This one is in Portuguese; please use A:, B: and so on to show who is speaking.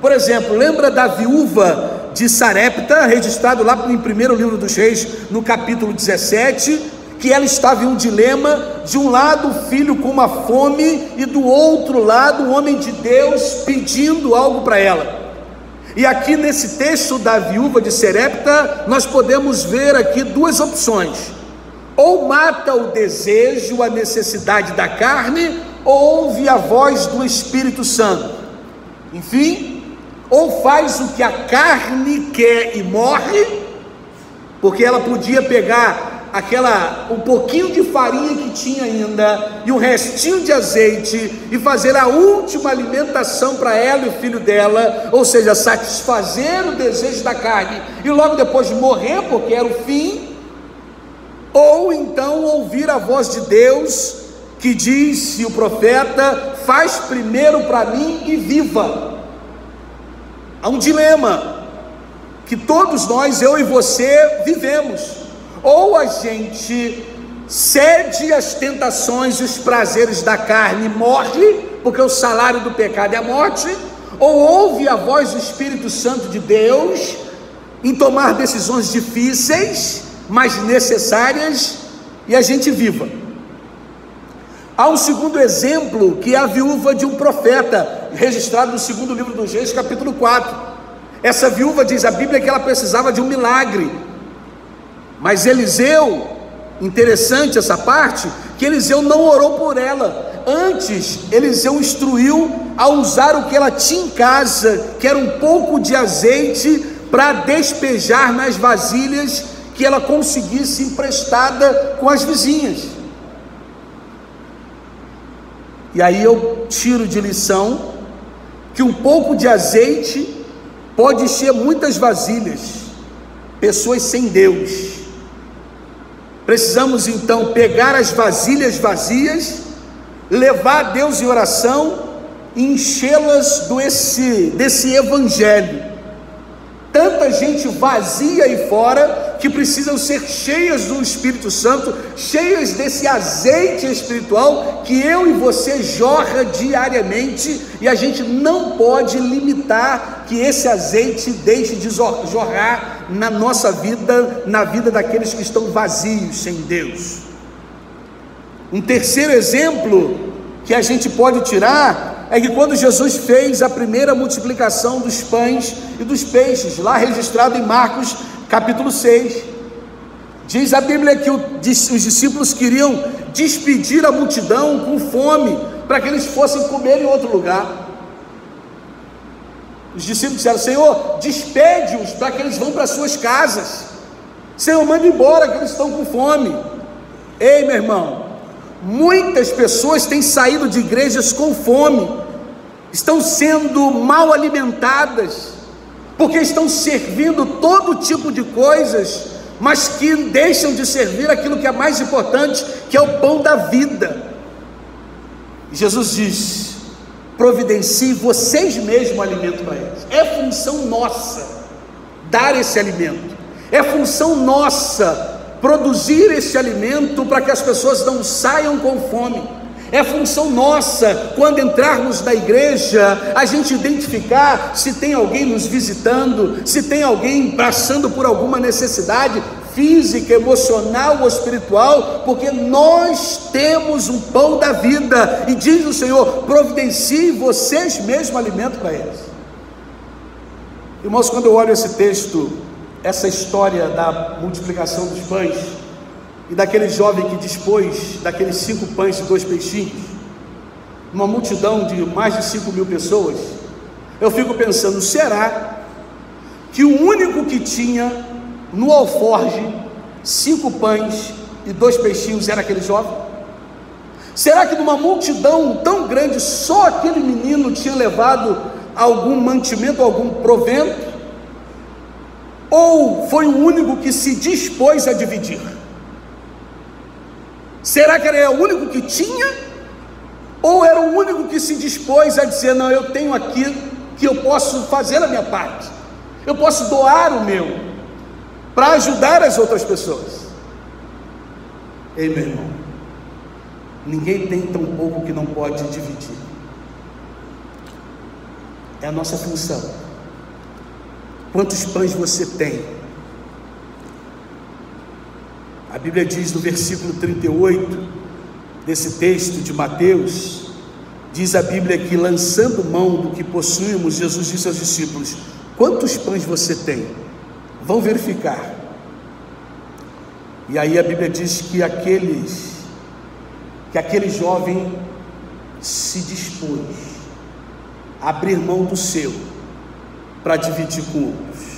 A: Por exemplo, lembra da viúva de Sarepta, registrado lá em 1º livro dos Reis, no capítulo 17, que ela estava em um dilema, de um lado o filho com uma fome, e do outro lado o homem de Deus pedindo algo para ela. E aqui nesse texto da viúva de Sarepta, nós podemos ver aqui duas opções: ou mata o desejo, a necessidade da carne, ou ouve a voz do Espírito Santo. Enfim, ou faz o que a carne quer e morre, porque ela podia pegar um pouquinho de farinha que tinha ainda, e um restinho de azeite, e fazer a última alimentação para ela e o filho dela, ou seja, satisfazer o desejo da carne, e logo depois morrer, porque era o fim. Ou então ouvir a voz de Deus, que disse o profeta: faz primeiro para mim e viva. Há um dilema que todos nós, eu e você, vivemos. Ou a gente cede às tentações e os prazeres da carne e morre, porque o salário do pecado é a morte, ou ouve a voz do Espírito Santo de Deus em tomar decisões difíceis, mas necessárias, e a gente viva. Há um segundo exemplo, que é a viúva de um profeta, registrado no 2º livro dos Reis, capítulo 4. Essa viúva, diz a Bíblia, que ela precisava de um milagre, mas Eliseu, interessante essa parte, que Eliseu não orou por ela. Antes, Eliseu instruiu a usar o que ela tinha em casa, que era um pouco de azeite, para despejar nas vasilhas que ela conseguisse emprestada com as vizinhas. E aí eu tiro de lição que um pouco de azeite pode encher muitas vasilhas. Pessoas sem Deus. Precisamos então pegar as vasilhas vazias, levar a Deus em oração e enchê-las desse evangelho. Tanta gente vazia aí fora, que precisam ser cheias do Espírito Santo, cheias desse azeite espiritual que eu e você jorra diariamente, e a gente não pode limitar que esse azeite deixe de jorrar na nossa vida, na vida daqueles que estão vazios, sem Deus. Um terceiro exemplo que a gente pode tirar é que quando Jesus fez a primeira multiplicação dos pães e dos peixes, lá registrado em Marcos capítulo 6, diz a Bíblia que os discípulos queriam despedir a multidão com fome, para que eles fossem comer em outro lugar. Os discípulos disseram: Senhor, despede-os para que eles vão para suas casas. Senhor, manda embora que eles estão com fome. Ei, meu irmão, muitas pessoas têm saído de igrejas com fome, estão sendo mal alimentadas, porque estão servindo todo tipo de coisas, mas que deixam de servir aquilo que é mais importante, que é o pão da vida. Jesus diz: providencie vocês mesmos o alimento para eles. É função nossa dar esse alimento, é função nossa produzir esse alimento para que as pessoas não saiam com fome. É função nossa, quando entrarmos na igreja, a gente identificar se tem alguém nos visitando, se tem alguém passando por alguma necessidade física, emocional ou espiritual, porque nós temos um pão da vida, e diz o Senhor: providencie vocês mesmos alimento para eles. Irmãos, quando eu olho esse texto, essa história da multiplicação dos pães, e daquele jovem que dispôs daqueles 5 pães e 2 peixinhos, uma multidão de mais de 5.000 pessoas, eu fico pensando: será que o único que tinha no alforje 5 pães e 2 peixinhos era aquele jovem? Será que numa multidão tão grande, só aquele menino tinha levado algum mantimento, algum provento? Ou foi o único que se dispôs a dividir? Será que era o único que tinha? Ou era o único que se dispôs a dizer: não, eu tenho aqui que eu posso fazer a minha parte, eu posso doar o meu, para ajudar as outras pessoas? Ei, meu irmão, ninguém tem tão pouco que não pode dividir. É a nossa função. Quantos pães você tem? A Bíblia diz no versículo 38 desse texto de Mateus, diz a Bíblia que, lançando mão do que possuímos, Jesus disse aos discípulos: quantos pães você tem? Vão verificar. E aí a Bíblia diz que aquele jovem se dispôs a abrir mão do seu para dividir com outros.